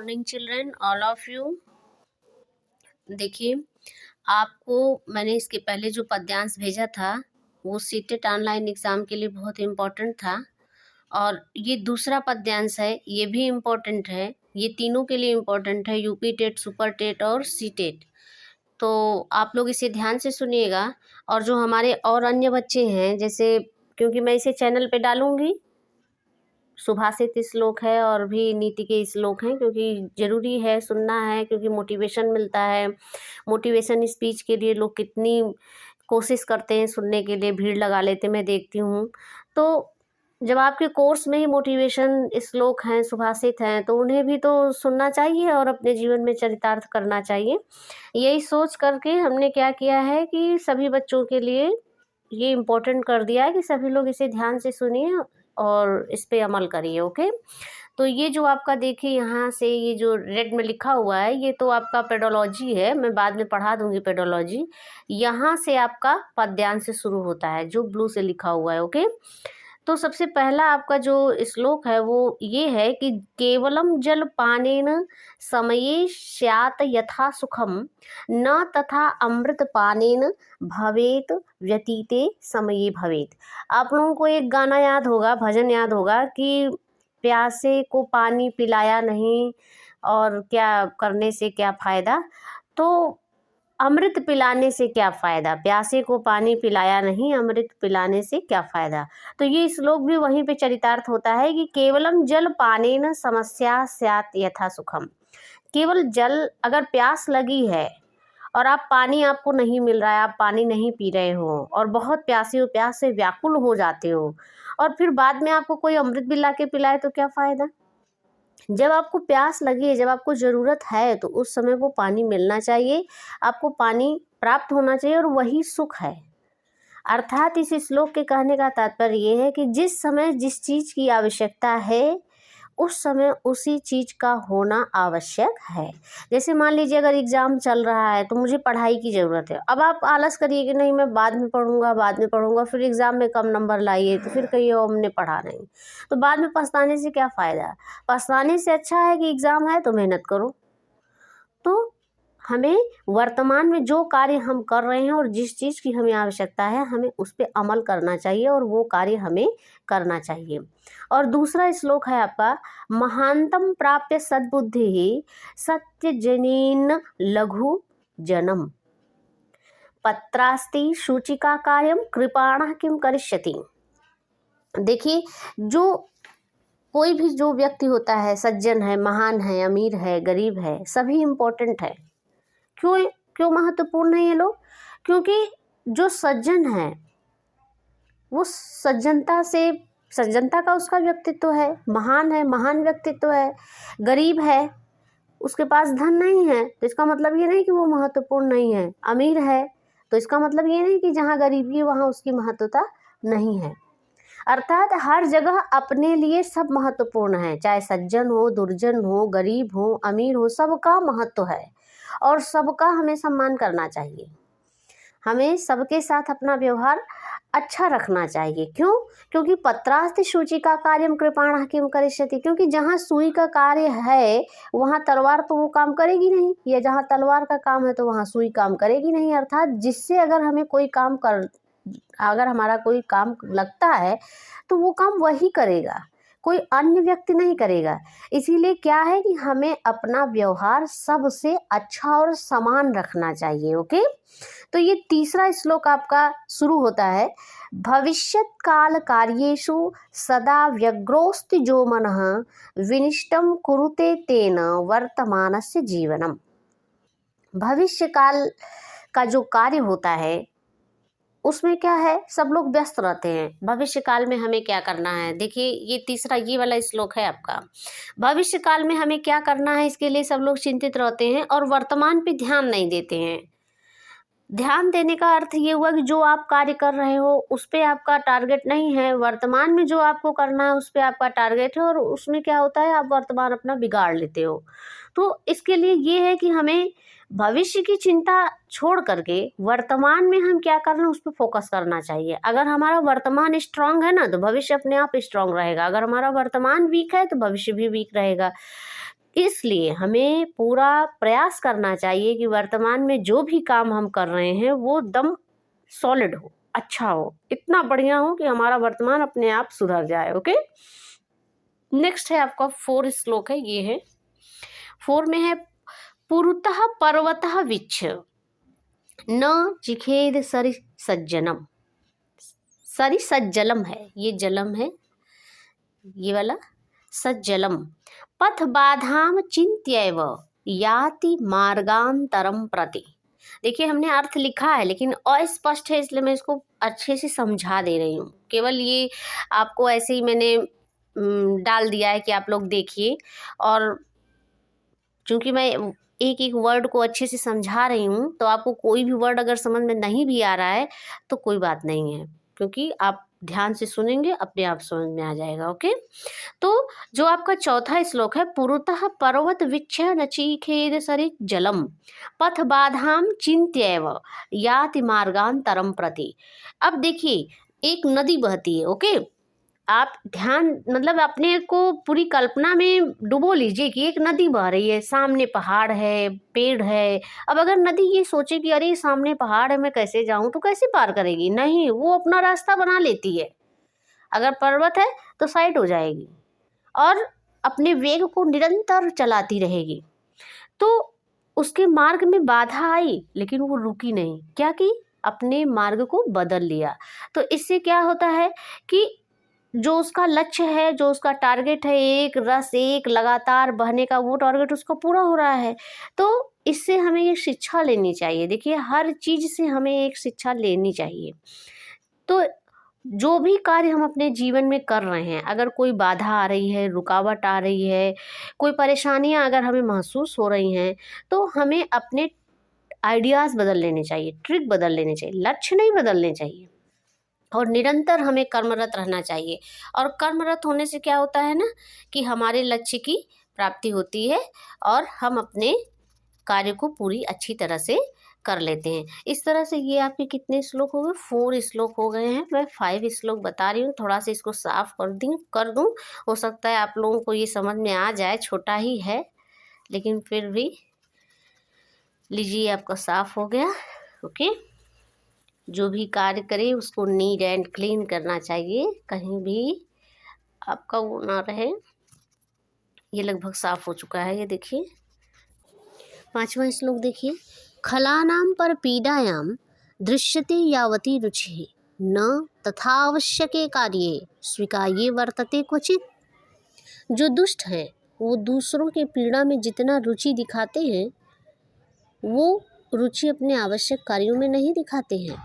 Morning children, all of you. देखिए, आपको मैंने इसके पहले जो पद्यांश भेजा था वो सीटेट ऑनलाइन एग्ज़ाम के लिए बहुत इम्पोर्टेंट था। और ये दूसरा पद्यांश है, ये भी इम्पोर्टेंट है। ये तीनों के लिए इम्पोर्टेंट है, यूपी टेट, सुपर टेट और सी टेट। तो आप लोग इसे ध्यान से सुनिएगा। और जो हमारे और अन्य बच्चे हैं, जैसे क्योंकि मैं इसे चैनल पे डालूंगी, सुभाषित श्लोक है और भी नीति के श्लोक हैं, क्योंकि ज़रूरी है, सुनना है, क्योंकि मोटिवेशन मिलता है। मोटिवेशन स्पीच के लिए लोग कितनी कोशिश करते हैं सुनने के लिए, भीड़ लगा लेते मैं देखती हूँ। तो जब आपके कोर्स में ही मोटिवेशन श्लोक हैं, सुभाषित हैं, तो उन्हें भी तो सुनना चाहिए और अपने जीवन में चरितार्थ करना चाहिए। यही सोच करके हमने क्या किया है कि सभी बच्चों के लिए ये इम्पोर्टेंट कर दिया है कि सभी लोग इसे ध्यान से सुनिए और इस पे अमल करिए। ओके, तो ये जो आपका देखिए यहाँ से ये जो रेड में लिखा हुआ है, ये तो आपका पेडोलॉजी है, मैं बाद में पढ़ा दूंगी पेडोलॉजी। यहाँ से आपका पद्यांश से शुरू होता है जो ब्लू से लिखा हुआ है। ओके, तो सबसे पहला आपका जो श्लोक है वो ये है कि केवलम जल पानेन समये स्यात् यथा सुखम, न तथा अमृत पानेन भवेत व्यतीते समये भवेत। आप लोगों को एक गाना याद होगा, भजन याद होगा कि प्यासे को पानी पिलाया नहीं और क्या करने से क्या फ़ायदा। तो अमृत पिलाने से क्या फ़ायदा, प्यासे को पानी पिलाया नहीं, अमृत पिलाने से क्या फ़ायदा। तो ये श्लोक भी वहीं पे चरितार्थ होता है कि केवलम जल पानेन समस्या स्यात् यथा सुखम। केवल जल, अगर प्यास लगी है और आप पानी आपको नहीं मिल रहा है, आप पानी नहीं पी रहे हो और बहुत प्यासे हो, प्यास से व्याकुल हो जाते हो, और फिर बाद में आपको कोई अमृत भी ला के पिलाए तो क्या फ़ायदा। जब आपको प्यास लगी है, जब आपको ज़रूरत है, तो उस समय वो पानी मिलना चाहिए, आपको पानी प्राप्त होना चाहिए, और वही सुख है। अर्थात इस श्लोक के कहने का तात्पर्य ये है कि जिस समय जिस चीज़ की आवश्यकता है उस समय उसी चीज़ का होना आवश्यक है। जैसे मान लीजिए अगर एग्ज़ाम चल रहा है तो मुझे पढ़ाई की ज़रूरत है, अब आप आलस करिए कि नहीं मैं बाद में पढ़ूंगा, बाद में पढ़ूंगा, फिर एग्ज़ाम में कम नंबर लाइए तो फिर कहिए हमने पढ़ा नहीं, तो बाद में पछताने से क्या फ़ायदा। पछताने से अच्छा है कि एग्ज़ाम है तो मेहनत करो। तो हमें वर्तमान में जो कार्य हम कर रहे हैं और जिस चीज़ की हमें आवश्यकता है, हमें उस पर अमल करना चाहिए और वो कार्य हमें करना चाहिए। और दूसरा श्लोक है आपका, महानतम प्राप्य सद्बुद्धि ही सत्य जनीन लघु जनम, पत्रास्ति सूचिका कार्यम कृपाणः किम करिष्यति। देखिए, जो कोई भी जो व्यक्ति होता है, सज्जन है, महान है, अमीर है, गरीब है, सभी इम्पोर्टेंट है। क्यों क्यों महत्वपूर्ण है ये लोग? क्योंकि जो सज्जन है वो सज्जनता का उसका व्यक्तित्व है, महान है, महान व्यक्तित्व है। गरीब है, उसके पास धन नहीं है, तो इसका मतलब ये नहीं कि वो महत्वपूर्ण नहीं है। अमीर है तो इसका मतलब ये नहीं कि जहाँ गरीबी है वहाँ उसकी महत्वता नहीं है। अर्थात हर जगह अपने लिए सब महत्वपूर्ण है, चाहे सज्जन हो, दुर्जन हो, गरीब हो, अमीर हो, सबका महत्व है और सबका हमें सम्मान करना चाहिए। हमें सबके साथ अपना व्यवहार अच्छा रखना चाहिए। क्यों? क्योंकि पत्रास्ति सूचिका कार्यम कृपाणः किम करिष्यति। क्योंकि जहाँ सुई का कार्य है वहाँ तलवार तो वो काम करेगी नहीं, या जहाँ तलवार का काम है तो वहाँ सुई काम करेगी नहीं। अर्थात जिससे अगर हमारा कोई काम लगता है तो वो काम वही करेगा, कोई अन्य व्यक्ति नहीं करेगा। इसीलिए क्या है कि हमें अपना व्यवहार सबसे अच्छा और समान रखना चाहिए। ओके, तो ये तीसरा श्लोक आपका शुरू होता है, भविष्यत् काल कार्येषु सदा व्यग्रोस्ति जो मनः विनिष्टं कुरुते तेन वर्तमानस्य जीवनम। भविष्य काल का जो कार्य होता है उसमें क्या है, सब लोग व्यस्त रहते हैं। भविष्य काल में हमें क्या करना है, देखिए ये तीसरा ये वाला श्लोक है आपका। भविष्य काल में हमें क्या करना है, इसके लिए सब लोग चिंतित रहते हैं और वर्तमान पे ध्यान नहीं देते हैं। ध्यान देने का अर्थ ये हुआ कि जो आप कार्य कर रहे हो उस पे आपका टारगेट नहीं है, वर्तमान में जो आपको करना है उस पे आपका टारगेट है, और उसमें क्या होता है, आप वर्तमान अपना बिगाड़ लेते हो। तो इसके लिए ये है कि हमें भविष्य की चिंता छोड़ करके वर्तमान में हम क्या कर रहे हैं उस पर फोकस करना चाहिए। अगर हमारा वर्तमान स्ट्रांग है ना तो भविष्य अपने आप स्ट्रांग रहेगा, अगर हमारा वर्तमान वीक है तो भविष्य भी वीक रहेगा। इसलिए हमें पूरा प्रयास करना चाहिए कि वर्तमान में जो भी काम हम कर रहे हैं वो दम सॉलिड हो, अच्छा हो, इतना बढ़िया हो कि हमारा वर्तमान अपने आप सुधर जाए। ओके, नेक्स्ट है आपका 4 श्लोक है, ये है 4 में है पुरुतः पर्वतः विच्छ न चिखेद सरि सज्जनम। सरि सज्जलम है, ये जलम है, ये वाला सज्जलम। पथ बाधाम चिंत्यैव याति मार्गांतरम प्रति। देखिए हमने अर्थ लिखा है लेकिन अस्पष्ट है, इसलिए मैं इसको अच्छे से समझा दे रही हूँ। केवल ये आपको ऐसे ही मैंने डाल दिया है कि आप लोग देखिए, और चूंकि मैं एक एक वर्ड को अच्छे से समझा रही हूँ तो आपको कोई भी वर्ड अगर समझ में नहीं भी आ रहा है तो कोई बात नहीं है, क्योंकि आप ध्यान से सुनेंगे अपने आप समझ में आ जाएगा। ओके, तो जो आपका चौथा श्लोक है पुरुतः पर्वत विच्छ नचिखेद सरि जलम पथ बाधाम चिंत्यैव याति मार्गांतरम प्रति। अब देखिए एक नदी बहती है। ओके, आप ध्यान मतलब अपने को पूरी कल्पना में डुबो लीजिए कि एक नदी बह रही है, सामने पहाड़ है, पेड़ है। अब अगर नदी ये सोचे कि अरे सामने पहाड़ है, मैं कैसे जाऊं, तो कैसे पार करेगी? नहीं, वो अपना रास्ता बना लेती है। अगर पर्वत है तो साइड हो जाएगी और अपने वेग को निरंतर चलाती रहेगी। तो उसके मार्ग में बाधा आई लेकिन वो रुकी नहीं, क्या की, अपने मार्ग को बदल लिया। तो इससे क्या होता है कि जो उसका लक्ष्य है, जो उसका टारगेट है, एक रस एक लगातार बहने का, वो टारगेट उसका पूरा हो रहा है। तो इससे हमें ये शिक्षा लेनी चाहिए। देखिए हर चीज़ से हमें एक शिक्षा लेनी चाहिए। तो जो भी कार्य हम अपने जीवन में कर रहे हैं, अगर कोई बाधा आ रही है, रुकावट आ रही है, कोई परेशानियां अगर हमें महसूस हो रही हैं, तो हमें अपने आइडियाज़ बदल लेने चाहिए, ट्रिक बदल लेने चाहिए, लक्ष्य नहीं बदलने चाहिए। और निरंतर हमें कर्मरत रहना चाहिए। और कर्मरत होने से क्या होता है ना कि हमारे लक्ष्य की प्राप्ति होती है और हम अपने कार्य को पूरी अच्छी तरह से कर लेते हैं। इस तरह से ये आपके कितने श्लोक हो गए? 4 श्लोक हो गए हैं। मैं 5 श्लोक बता रही हूँ, थोड़ा सा इसको साफ कर दूँ। हो सकता है आप लोगों को ये समझ में आ जाए, छोटा ही है लेकिन फिर भी लीजिए आपका साफ हो गया। ओके, जो भी कार्य करे उसको नीट एंड क्लीन करना चाहिए, कहीं भी आपका वो ना रहे। ये लगभग साफ हो चुका है, ये देखिए। 5वां श्लोक देखिए, खलानाम पर पीडायाम दृश्यते यावती रुचि न तथावश्यके कार्ये स्वीकार्ये वर्तते क्वचित। जो दुष्ट हैं वो दूसरों के पीड़ा में जितना रुचि दिखाते हैं वो रुचि अपने आवश्यक कार्यों में नहीं दिखाते हैं।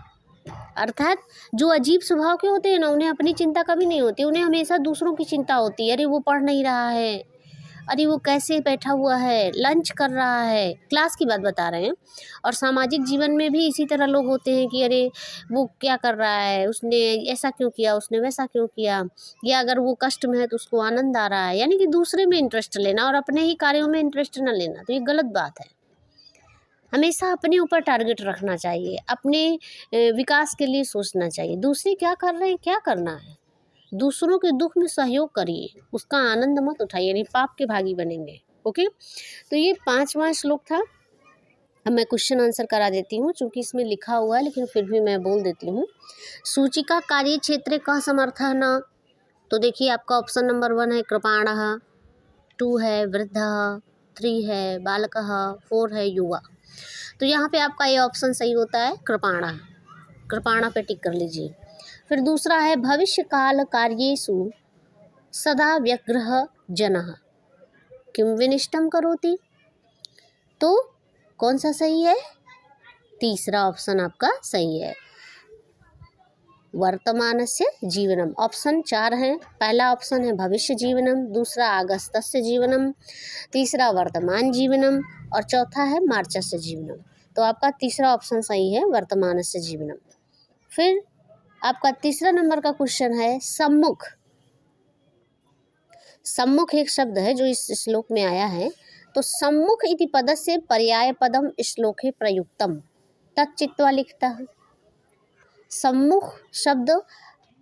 अर्थात जो अजीब स्वभाव के होते हैं ना, उन्हें अपनी चिंता कभी नहीं होती, उन्हें हमेशा दूसरों की चिंता होती है। अरे वो पढ़ नहीं रहा है, अरे वो कैसे बैठा हुआ है, लंच कर रहा है, क्लास की बात बता रहे हैं। और सामाजिक जीवन में भी इसी तरह लोग होते हैं कि अरे वो क्या कर रहा है, उसने ऐसा क्यों किया, उसने वैसा क्यों किया, या अगर वो कष्ट में है तो उसको आनंद आ रहा है। यानी कि दूसरे में इंटरेस्ट लेना और अपने ही कार्यों में इंटरेस्ट न लेना, तो ये गलत बात है। हमेशा अपने ऊपर टारगेट रखना चाहिए, अपने विकास के लिए सोचना चाहिए। दूसरे क्या कर रहे हैं, क्या करना है, दूसरों के दुख में सहयोग करिए, उसका आनंद मत उठाइए, नहीं पाप के भागी बनेंगे। ओके, तो ये 5वां श्लोक था। अब मैं क्वेश्चन आंसर करा देती हूँ, चूँकि इसमें लिखा हुआ है लेकिन फिर भी मैं बोल देती हूँ। सूचिका कार्य क्षेत्र का समर्थ है ना, तो देखिए आपका ऑप्शन नंबर 1 है कृपाणः, 2 है वृद्धः, 3 है बालकः, 4 है युवा। तो यहाँ पे आपका ये ऑप्शन सही होता है कृपाणा। कृपाणा पे टिक कर लीजिए। फिर दूसरा है भविष्य काल कार्येषु सदा व्यग्रह जनः किम विनिष्टम करोति। तो कौन सा सही है? तीसरा ऑप्शन आपका सही है, वर्तमानस्य जीवनम। ऑप्शन 4 है, पहला ऑप्शन है भविष्य जीवनम, दूसरा अगस्तस्य जीवनम, तीसरा वर्तमान जीवनम और चौथा है मार्चस्य जीवनम। तो आपका तीसरा ऑप्शन सही है, वर्तमानस्य जीवनम। फिर आपका तीसरा नंबर का क्वेश्चन है सम्मुख। सम्मुख एक शब्द है जो इस श्लोक में आया है। तो सम्मुख इति पदस्य पर्याय पदम श्लोके प्रयुक्तम तच्चित्वा लिखता है। सम्मुख शब्द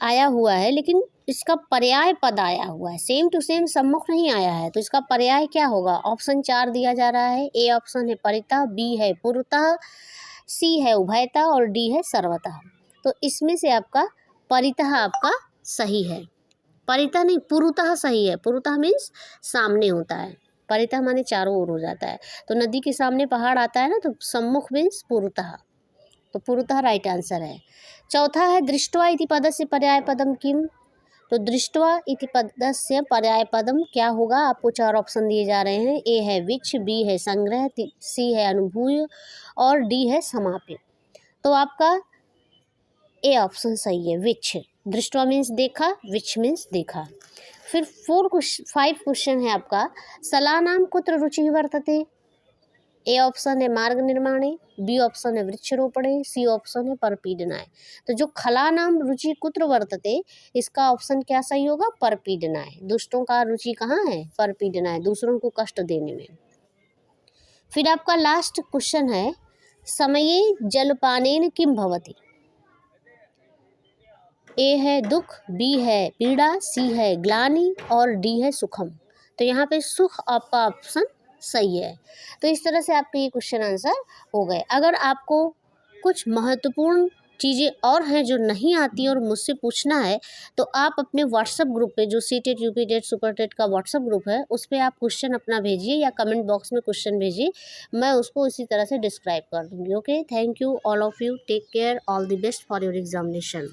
आया हुआ है लेकिन इसका पर्याय पद आया हुआ है, सेम टू सेम सम्मुख नहीं आया है, तो इसका पर्याय क्या होगा? ऑप्शन 4 दिया जा रहा है। ए ऑप्शन है परितः, बी है पूर्वतः, सी है उभयतः और डी है सर्वतः। तो इसमें से आपका परितः आपका सही है। परितः नहीं, पूर्वतः सही है। पूर्वतः मीन्स सामने होता है, परितः माने चारों ओर हो जाता है। तो नदी के सामने पहाड़ आता है ना, तो सम्मुख मीन्स पूर्वतः, तो पूर्वतः राइट आंसर है। चौथा है दृष्ट्वा इति पदस्य पर्यायपदम किम? तो दृष्ट्वा इति पदस्य पर्यायपदम क्या होगा? आपको 4 ऑप्शन दिए जा रहे हैं। ए है विच, बी है संग्रह, सी है अनुभूय और डी है समाप्य। तो आपका ए ऑप्शन सही है, विच। दृष्ट्वा मीन्स देखा, विच मीन्स देखा। फिर 5 क्वेश्चन है आपका। सलानाम कुत्र रुचि वर्तते? ए ऑप्शन है मार्ग निर्माणे, बी ऑप्शन है वृक्षारोपणे, सी ऑप्शन है परपीडनाय। तो जो खला नाम रुचि कुत्र वर्तते, इसका ऑप्शन क्या सही होगा? परपीडनाय। दुष्टों का रुचि कहाँ है? परपीडनाय, दूसरों को कष्ट देने में। फिर आपका लास्ट क्वेश्चन है, समये जलपानेन किम भवति? ए है दुख, बी है पीड़ा, सी है ग्लानि और डी है सुखम। तो यहाँ पे सुख आपका ऑप्शन सही है। तो इस तरह से आपके ये क्वेश्चन आंसर हो गए। अगर आपको कुछ महत्वपूर्ण चीज़ें और हैं जो नहीं आती और मुझसे पूछना है, तो आप अपने व्हाट्सएप ग्रुप पे, जो सीटेट यूपीटेट सुपरटेट का व्हाट्सएप ग्रुप है, उस पर आप क्वेश्चन अपना भेजिए या कमेंट बॉक्स में क्वेश्चन भेजिए, मैं उसको इसी तरह से डिस्क्राइब कर दूँगी। Okay, thank you all of you, take care, all the best for your examination.